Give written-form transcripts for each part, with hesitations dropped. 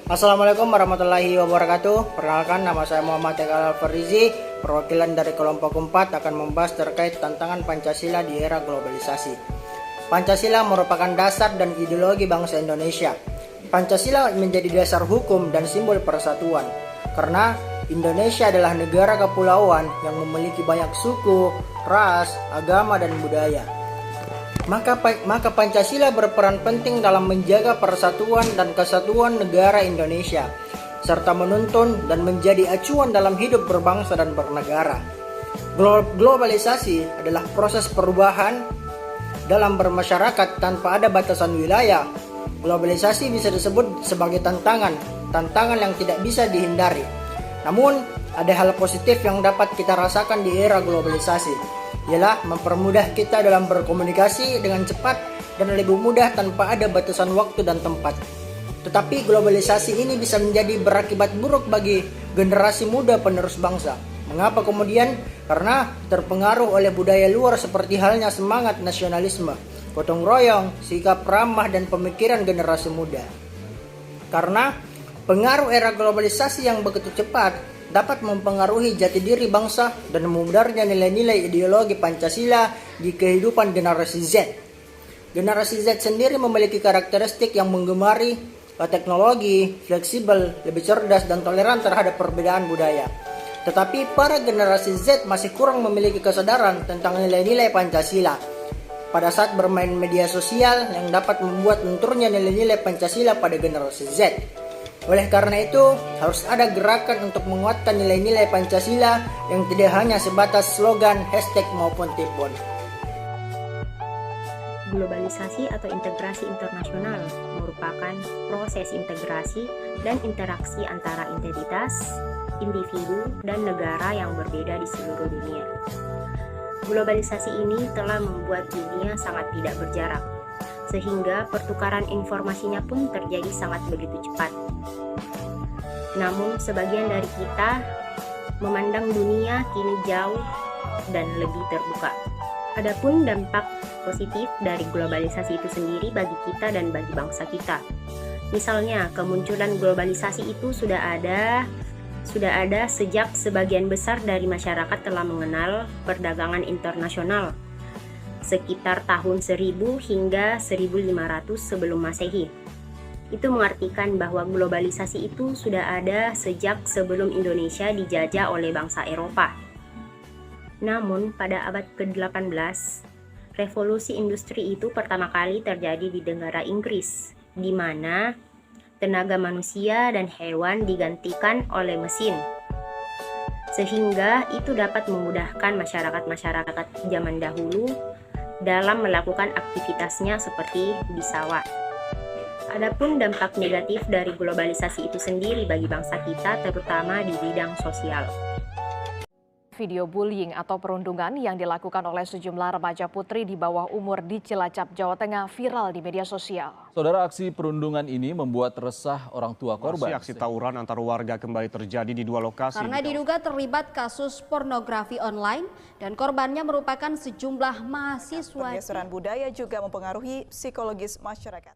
Assalamualaikum warahmatullahi wabarakatuh. Perkenalkan, nama saya Muhammad Eka Alfarizi. Perwakilan dari kelompok 4 akan membahas terkait tantangan Pancasila di era globalisasi. Pancasila merupakan dasar dan ideologi bangsa Indonesia. Pancasila menjadi dasar hukum dan simbol persatuan. Karena Indonesia adalah negara kepulauan yang memiliki banyak suku, ras, agama, dan budaya. Maka Pancasila berperan penting dalam menjaga persatuan dan kesatuan negara Indonesia, serta menuntun dan menjadi acuan dalam hidup berbangsa dan bernegara. Globalisasi adalah proses perubahan dalam bermasyarakat tanpa ada batasan wilayah. Globalisasi bisa disebut sebagai tantangan yang tidak bisa dihindari. Namun, ada hal positif yang dapat kita rasakan di era globalisasi, ialah mempermudah kita dalam berkomunikasi dengan cepat dan lebih mudah tanpa ada batasan waktu dan tempat. Tetapi globalisasi ini bisa menjadi berakibat buruk bagi generasi muda penerus bangsa. Mengapa kemudian? Karena terpengaruh oleh budaya luar seperti halnya semangat nasionalisme, gotong royong, sikap ramah, dan pemikiran generasi muda. Karena pengaruh era globalisasi yang begitu cepat dapat mempengaruhi jati diri bangsa dan memudarnya nilai-nilai ideologi Pancasila di kehidupan generasi Z. Generasi Z sendiri memiliki karakteristik yang menggemari teknologi, fleksibel, lebih cerdas, dan toleran terhadap perbedaan budaya. Tetapi para generasi Z masih kurang memiliki kesadaran tentang nilai-nilai Pancasila pada saat bermain media sosial yang dapat membuat lunturnya nilai-nilai Pancasila pada generasi Z. Oleh karena itu, harus ada gerakan untuk menguatkan nilai-nilai Pancasila yang tidak hanya sebatas slogan, hashtag, maupun tipuan. Globalisasi atau integrasi internasional merupakan proses integrasi dan interaksi antara entitas, individu, dan negara yang berbeda di seluruh dunia. Globalisasi ini telah membuat dunia sangat tidak berjarak, sehingga pertukaran informasinya pun terjadi sangat begitu cepat. Namun sebagian dari kita memandang dunia kini jauh dan lebih terbuka. Adapun dampak positif dari globalisasi itu sendiri bagi kita dan bagi bangsa kita. Misalnya, kemunculan globalisasi itu sudah ada sejak sebagian besar dari masyarakat telah mengenal perdagangan internasional sekitar tahun 1000 hingga 1500 sebelum Masehi. Itu mengartikan bahwa globalisasi itu sudah ada sejak sebelum Indonesia dijajah oleh bangsa Eropa. Namun pada abad ke-18, revolusi industri itu pertama kali terjadi di negara Inggris, di mana tenaga manusia dan hewan digantikan oleh mesin. Sehingga itu dapat memudahkan masyarakat zaman dahulu dalam melakukan aktivitasnya seperti di sawah. Adapun dampak negatif dari globalisasi itu sendiri bagi bangsa kita, terutama di bidang sosial. Video bullying atau perundungan yang dilakukan oleh sejumlah remaja putri di bawah umur di Cilacap, Jawa Tengah viral di media sosial. Saudara, aksi perundungan ini membuat resah orang tua korban. Aksi tawuran antar warga kembali terjadi di dua lokasi. Karena diduga terlibat kasus pornografi online dan korbannya merupakan sejumlah mahasiswa. Pergeseran budaya juga mempengaruhi psikologis masyarakat.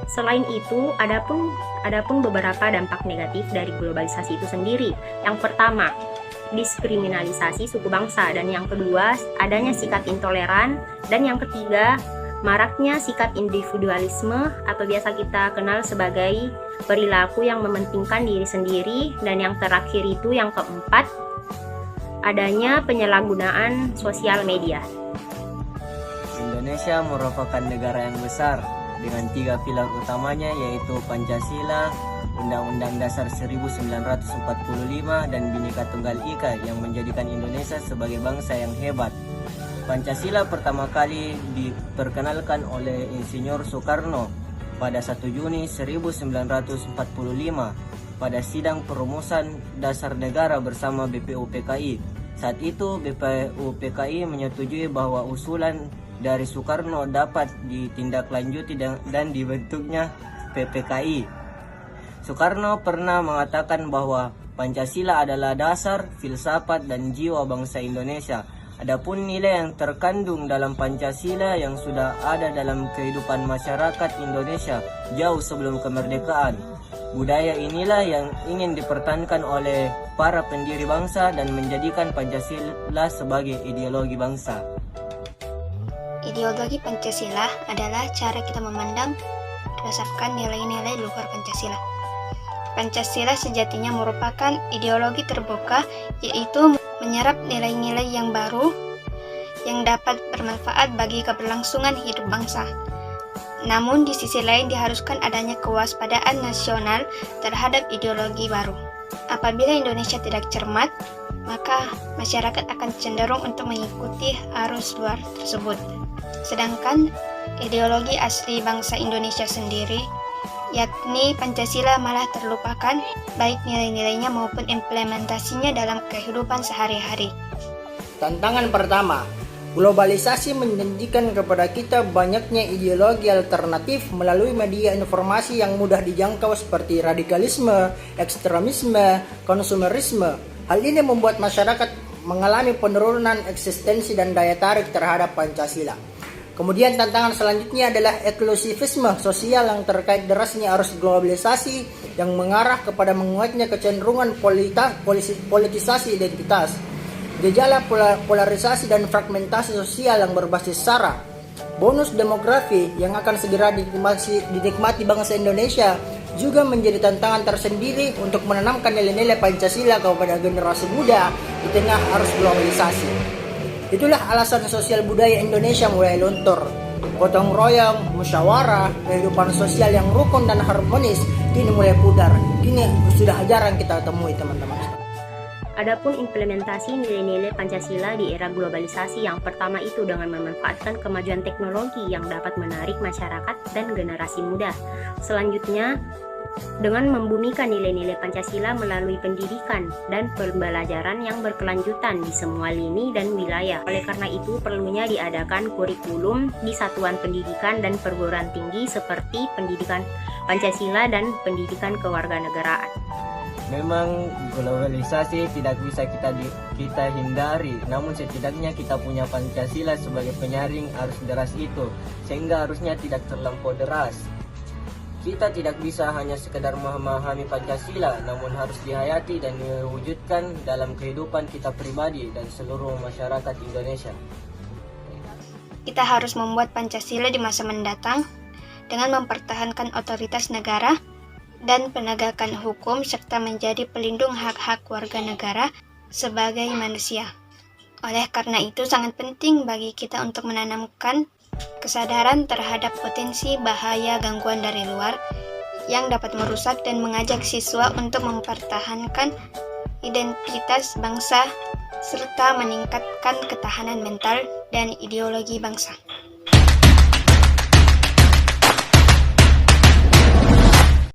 Selain itu, adapun beberapa dampak negatif dari globalisasi itu sendiri. Yang pertama, diskriminalisasi suku bangsa, dan yang kedua, adanya sikap intoleran, dan yang ketiga, maraknya sikap individualisme atau biasa kita kenal sebagai perilaku yang mementingkan diri sendiri, dan yang terakhir itu yang keempat, adanya penyalahgunaan sosial media. Indonesia merupakan negara yang besar dengan 3 pilar utamanya, yaitu Pancasila, Undang-Undang Dasar 1945, dan Bhinneka Tunggal Ika yang menjadikan Indonesia sebagai bangsa yang hebat. Pancasila pertama kali diperkenalkan oleh Insinyur Soekarno pada 1 Juni 1945 pada sidang perumusan dasar negara bersama BPUPKI. Saat itu BPUPKI menyetujui bahwa usulan dari Soekarno dapat ditindaklanjuti dan dibentuknya PPKI. Soekarno pernah mengatakan bahwa Pancasila adalah dasar, filsafat, dan jiwa bangsa Indonesia. Adapun nilai yang terkandung dalam Pancasila yang sudah ada dalam kehidupan masyarakat Indonesia jauh sebelum kemerdekaan. Budaya inilah yang ingin dipertahankan oleh para pendiri bangsa dan menjadikan Pancasila sebagai ideologi bangsa. Ideologi Pancasila adalah cara kita memandang berdasarkan nilai-nilai luhur Pancasila. Pancasila sejatinya merupakan ideologi terbuka, yaitu menyerap nilai-nilai yang baru yang dapat bermanfaat bagi keberlangsungan hidup bangsa. Namun di sisi lain diharuskan adanya kewaspadaan nasional terhadap ideologi baru. Apabila Indonesia tidak cermat, maka masyarakat akan cenderung untuk mengikuti arus luar tersebut. Sedangkan ideologi asli bangsa Indonesia sendiri, yakni Pancasila, malah terlupakan, baik nilai-nilainya maupun implementasinya dalam kehidupan sehari-hari. Tantangan pertama, globalisasi menjanjikan kepada kita banyaknya ideologi alternatif melalui media informasi yang mudah dijangkau seperti radikalisme, ekstremisme, konsumerisme. Hal ini membuat masyarakat mengalami penurunan eksistensi dan daya tarik terhadap Pancasila. Kemudian tantangan selanjutnya adalah eksklusivisme sosial yang terkait derasnya arus globalisasi yang mengarah kepada menguatnya kecenderungan politisasi identitas. Gejala polarisasi dan fragmentasi sosial yang berbasis SARA. Bonus demografi yang akan segera dinikmati bangsa Indonesia juga menjadi tantangan tersendiri untuk menanamkan nilai-nilai Pancasila kepada generasi muda di tengah arus globalisasi. Itulah alasan sosial budaya Indonesia mulai luntur. Gotong royong, musyawarah, kehidupan sosial yang rukun dan harmonis kini mulai pudar. Kini sudah jarang kita temui, teman-teman. Adapun implementasi nilai-nilai Pancasila di era globalisasi, yang pertama itu dengan memanfaatkan kemajuan teknologi yang dapat menarik masyarakat dan generasi muda. Selanjutnya, dengan membumikan nilai-nilai Pancasila melalui pendidikan dan pembelajaran yang berkelanjutan di semua lini dan wilayah. Oleh karena itu, perlunya diadakan kurikulum di satuan pendidikan dan perguruan tinggi seperti pendidikan Pancasila dan pendidikan kewarganegaraan. Memang globalisasi tidak bisa kita hindari, namun setidaknya kita punya Pancasila sebagai penyaring arus deras itu, sehingga arusnya tidak terlampau deras. Kita tidak bisa hanya sekedar memahami Pancasila, namun harus dihayati dan diwujudkan dalam kehidupan kita pribadi dan seluruh masyarakat Indonesia. Kita harus membuat Pancasila di masa mendatang dengan mempertahankan otoritas negara dan penegakan hukum serta menjadi pelindung hak-hak warga negara sebagai manusia. Oleh karena itu sangat penting bagi kita untuk menanamkan kesadaran terhadap potensi bahaya gangguan dari luar yang dapat merusak dan mengajak siswa untuk mempertahankan identitas bangsa serta meningkatkan ketahanan mental dan ideologi bangsa.